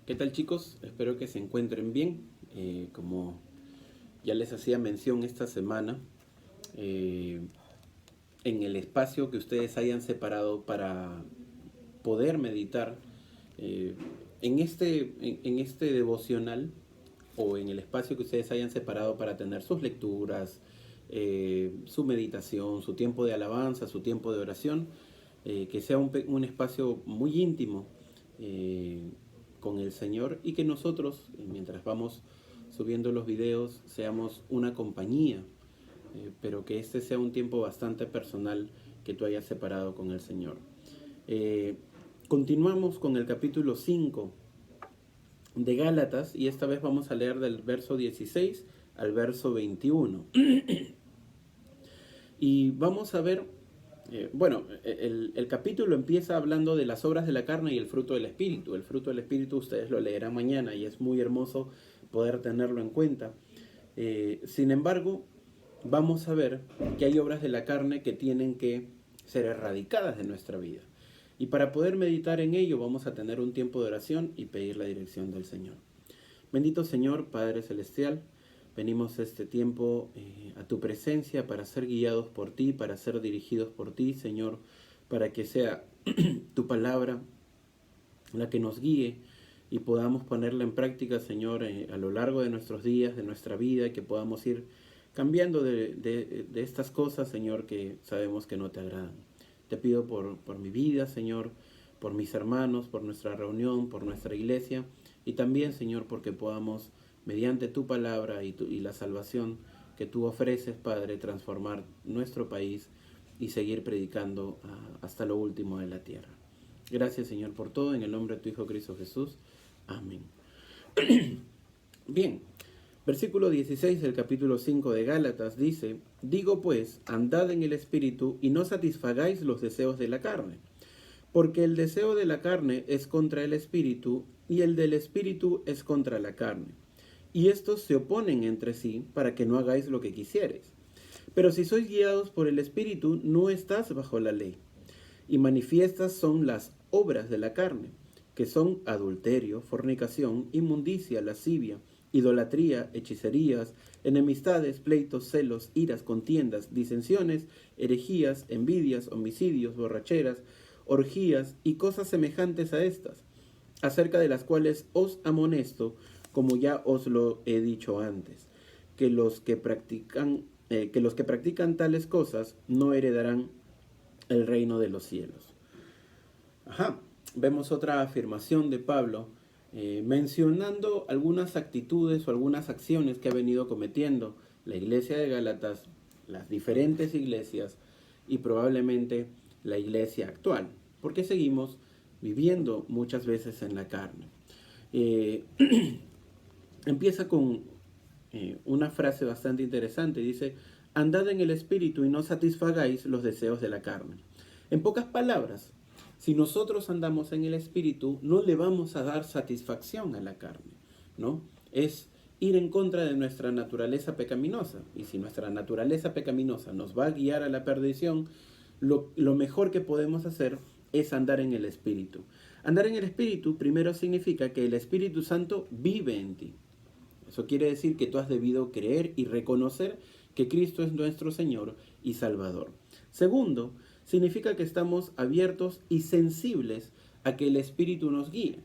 ¿Qué tal, chicos? Espero que se encuentren bien. Como ya les hacía mención esta semana, eh, en el espacio que ustedes hayan separado para poder meditar, eh, en este devocional o en el espacio que ustedes hayan separado para tener sus lecturas, su meditación, su tiempo de alabanza, su tiempo de oración, que sea un espacio muy íntimo con el Señor, y que nosotros, mientras vamos subiendo los videos, seamos una compañía, pero que este sea un tiempo bastante personal que tú hayas separado con el Señor. Eh, Continuamos con el capítulo 5 de Gálatas, y esta vez vamos a leer del verso 16 al verso 21. Y vamos a ver, el capítulo empieza hablando de las obras de la carne y el fruto del Espíritu. El fruto del Espíritu ustedes lo leerán mañana y es muy hermoso poder tenerlo en cuenta. Sin embargo, vamos a ver que hay obras de la carne que tienen que ser erradicadas de nuestra vida. Y para poder meditar en ello vamos a tener un tiempo de oración y pedir la dirección del Señor. Bendito Señor, Padre Celestial, venimos este tiempo a tu presencia para ser guiados por ti, para ser dirigidos por ti, Señor, para que sea tu palabra la que nos guíe y podamos ponerla en práctica, Señor, a lo largo de nuestros días, de nuestra vida, y que podamos ir cambiando de estas cosas, Señor, que sabemos que no te agradan. Te pido por mi vida, Señor, por mis hermanos, por nuestra reunión, por nuestra iglesia, y también, Señor, porque podamos, mediante tu palabra y la salvación que tú ofreces, Padre, transformar nuestro país y seguir predicando hasta lo último de la tierra. Gracias, Señor, por todo, en el nombre de tu Hijo Cristo Jesús. Amén. Bien, versículo 16 del capítulo 5 de Gálatas dice: digo pues, andad en el Espíritu y no satisfagáis los deseos de la carne, porque el deseo de la carne es contra el Espíritu y el del Espíritu es contra la carne. Y estos se oponen entre sí para que no hagáis lo que quisiereis. Pero si sois guiados por el Espíritu, no estás bajo la ley. Y manifiestas son las obras de la carne, que son adulterio, fornicación, inmundicia, lascivia, idolatría, hechicerías, enemistades, pleitos, celos, iras, contiendas, disensiones, herejías, envidias, homicidios, borracheras, orgías y cosas semejantes a estas, acerca de las cuales os amonesto, como ya os lo he dicho antes, que los que practican tales cosas no heredarán el reino de los cielos. Ajá. Vemos otra afirmación de Pablo mencionando algunas actitudes o algunas acciones que ha venido cometiendo la iglesia de Gálatas, las diferentes iglesias y probablemente la iglesia actual, porque seguimos viviendo muchas veces en la carne. Eh, Empieza con una frase bastante interesante. Dice: andad en el Espíritu y no satisfagáis los deseos de la carne. En pocas palabras, si nosotros andamos en el Espíritu, no le vamos a dar satisfacción a la carne, ¿no? Es ir en contra de nuestra naturaleza pecaminosa. Y si nuestra naturaleza pecaminosa nos va a guiar a la perdición, lo mejor que podemos hacer es andar en el Espíritu. Andar en el Espíritu primero significa que el Espíritu Santo vive en ti. Eso quiere decir que tú has debido creer y reconocer que Cristo es nuestro Señor y Salvador. Segundo, significa que estamos abiertos y sensibles a que el Espíritu nos guíe.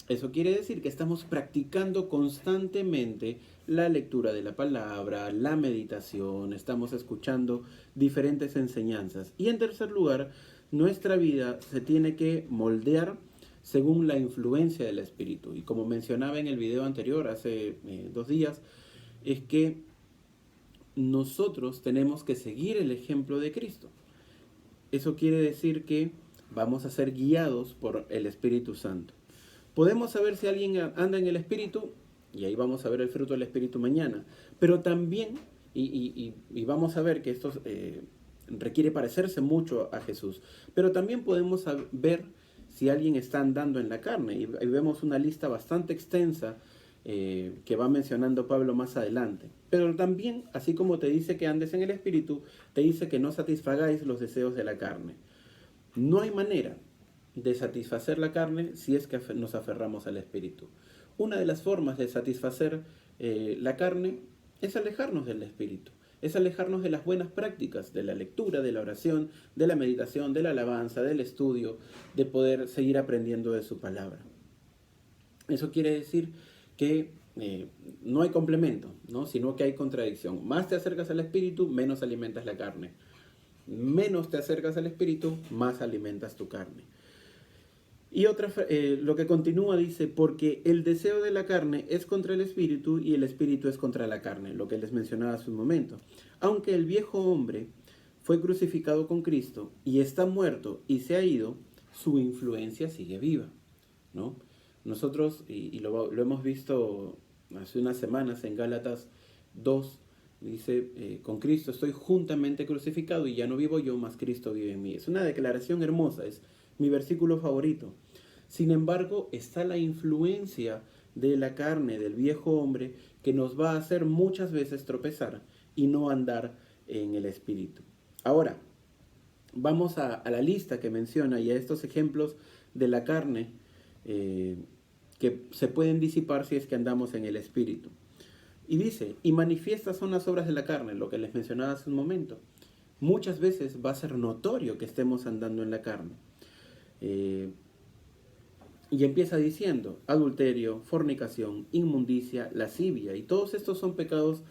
Eso quiere decir que estamos practicando constantemente la lectura de la palabra, la meditación, estamos escuchando diferentes enseñanzas. Y en tercer lugar, nuestra vida se tiene que moldear según la influencia del Espíritu. Y como mencionaba en el video anterior, hace 2 días, es que nosotros tenemos que seguir el ejemplo de Cristo. Eso quiere decir que vamos a ser guiados por el Espíritu Santo. Podemos saber si alguien anda en el Espíritu, y ahí vamos a ver el fruto del Espíritu mañana, pero también, y vamos a ver que esto requiere parecerse mucho a Jesús, pero también podemos ver si alguien está andando en la carne, y vemos una lista bastante extensa que va mencionando Pablo más adelante. Pero también, así como te dice que andes en el Espíritu, te dice que no satisfagáis los deseos de la carne. No hay manera de satisfacer la carne si es que nos aferramos al espíritu. Una de las formas de satisfacer la carne es alejarnos del espíritu, es alejarnos de las buenas prácticas, de la lectura, de la oración, de la meditación, de la alabanza, del estudio, de poder seguir aprendiendo de su palabra. Eso quiere decir que no hay complemento, ¿no? Sino que hay contradicción. Más te acercas al espíritu, menos alimentas la carne. Menos te acercas al espíritu, más alimentas tu carne. Y lo que continúa dice, porque el deseo de la carne es contra el espíritu y el espíritu es contra la carne, lo que les mencionaba hace un momento. Aunque el viejo hombre fue crucificado con Cristo y está muerto y se ha ido, su influencia sigue viva, ¿no? Nosotros, y lo hemos visto hace unas semanas en Gálatas 2, dice, con Cristo estoy juntamente crucificado y ya no vivo yo, mas Cristo vive en mí. Es una declaración hermosa, es mi versículo favorito. Sin embargo, está la influencia de la carne, del viejo hombre, que nos va a hacer muchas veces tropezar y no andar en el espíritu. Ahora, vamos a la lista que menciona y a estos ejemplos de la carne que se pueden disipar si es que andamos en el espíritu. Y dice, y manifiestas son las obras de la carne, lo que les mencionaba hace un momento. Muchas veces va a ser notorio que estemos andando en la carne. Y empieza diciendo, adulterio, fornicación, inmundicia, lascivia, y todos estos son pecados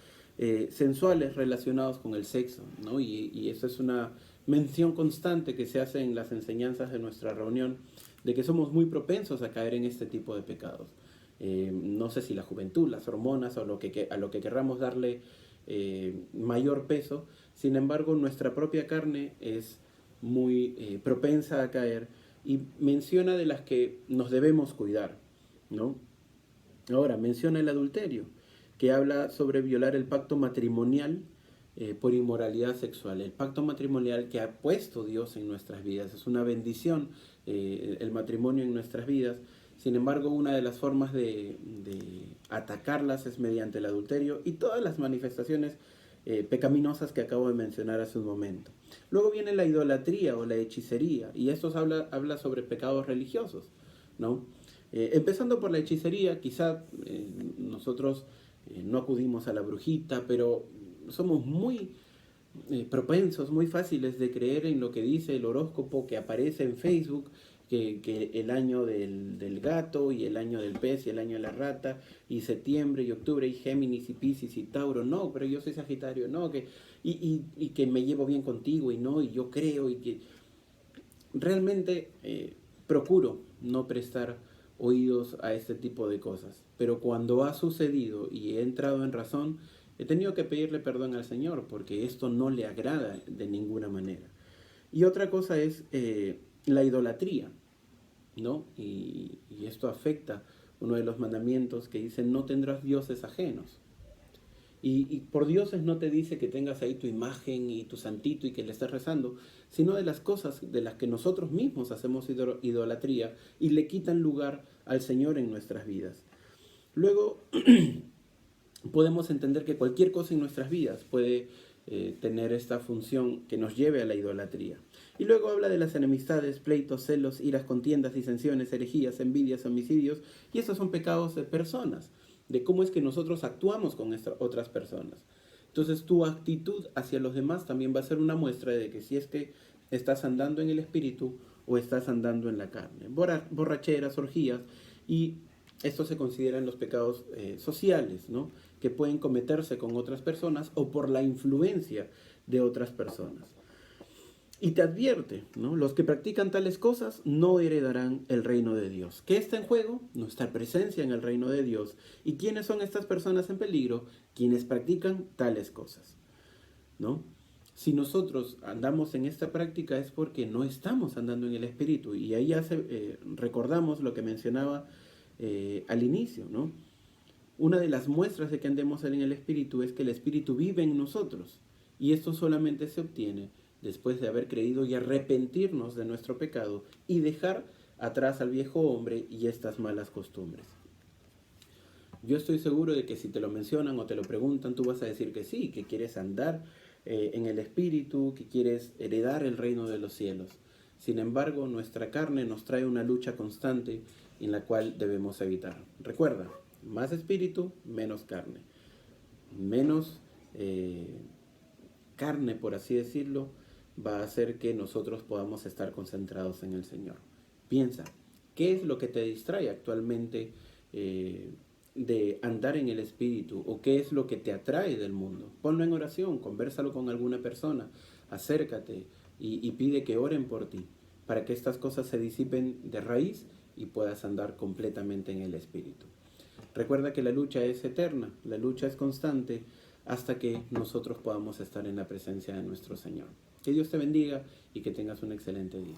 sensuales relacionados con el sexo, ¿no? Y eso es una mención constante que se hace en las enseñanzas de nuestra reunión, de que somos muy propensos a caer en este tipo de pecados. No sé si la juventud, las hormonas o a lo que querramos darle mayor peso, sin embargo nuestra propia carne es muy propensa a caer y menciona de las que nos debemos cuidar, ¿no? Ahora, menciona el adulterio, que habla sobre violar el pacto matrimonial por inmoralidad sexual. El pacto matrimonial que ha puesto Dios en nuestras vidas. Es una bendición el matrimonio en nuestras vidas. Sin embargo, una de las formas de atacarlas es mediante el adulterio y todas las manifestaciones pecaminosas que acabo de mencionar hace un momento. Luego viene la idolatría o la hechicería, y esto habla sobre pecados religiosos, ¿no? Empezando por la hechicería, quizá nosotros no acudimos a la brujita, pero somos muy propensos, muy fáciles de creer en lo que dice el horóscopo que aparece en Facebook, que el año del gato y el año del pez y el año de la rata y septiembre y octubre y Géminis y Piscis y Tauro, no, pero yo soy Sagitario, no, y que me llevo bien contigo y no, y yo creo y que realmente procuro no prestar oídos a este tipo de cosas, pero cuando ha sucedido y he entrado en razón, he tenido que pedirle perdón al Señor porque esto no le agrada de ninguna manera. Y otra cosa es la idolatría, ¿no? Y esto afecta uno de los mandamientos que dice no tendrás dioses ajenos. Y por dioses no te dice que tengas ahí tu imagen y tu santito y que le estés rezando, sino de las cosas de las que nosotros mismos hacemos idolatría y le quitan lugar al Señor en nuestras vidas. Luego podemos entender que cualquier cosa en nuestras vidas puede tener esta función que nos lleve a la idolatría. Y luego habla de las enemistades, pleitos, celos, iras, contiendas, disensiones, herejías, envidias, homicidios, y esos son pecados de personas, de cómo es que nosotros actuamos con otras personas. Entonces tu actitud hacia los demás también va a ser una muestra de que si es que estás andando en el espíritu o estás andando en la carne. Borracheras, orgías, y esto se consideran los pecados sociales, ¿no? Que pueden cometerse con otras personas o por la influencia de otras personas. Y te advierte, ¿no? Los que practican tales cosas no heredarán el reino de Dios. ¿Qué está en juego? Nuestra presencia en el reino de Dios. ¿Y quiénes son estas personas en peligro? Quienes practican tales cosas, ¿no? Si nosotros andamos en esta práctica es porque no estamos andando en el Espíritu. Y ahí recordamos lo que mencionaba al inicio, ¿no? Una de las muestras de que andemos en el Espíritu es que el Espíritu vive en nosotros. Y esto solamente se obtiene después de haber creído y arrepentirnos de nuestro pecado y dejar atrás al viejo hombre y estas malas costumbres. Yo estoy seguro de que si te lo mencionan o te lo preguntan, tú vas a decir que sí, que quieres andar en el Espíritu, que quieres heredar el reino de los cielos. Sin embargo, nuestra carne nos trae una lucha constante en la cual debemos evitar. Recuerda, más espíritu, menos carne. Menos carne, por así decirlo, va a hacer que nosotros podamos estar concentrados en el Señor. Piensa, ¿qué es lo que te distrae actualmente de andar en el Espíritu? ¿O qué es lo que te atrae del mundo? Ponlo en oración, convérsalo con alguna persona, acércate y pide que oren por ti, para que estas cosas se disipen de raíz y puedas andar completamente en el Espíritu. Recuerda que la lucha es eterna, la lucha es constante hasta que nosotros podamos estar en la presencia de nuestro Señor. Que Dios te bendiga y que tengas un excelente día.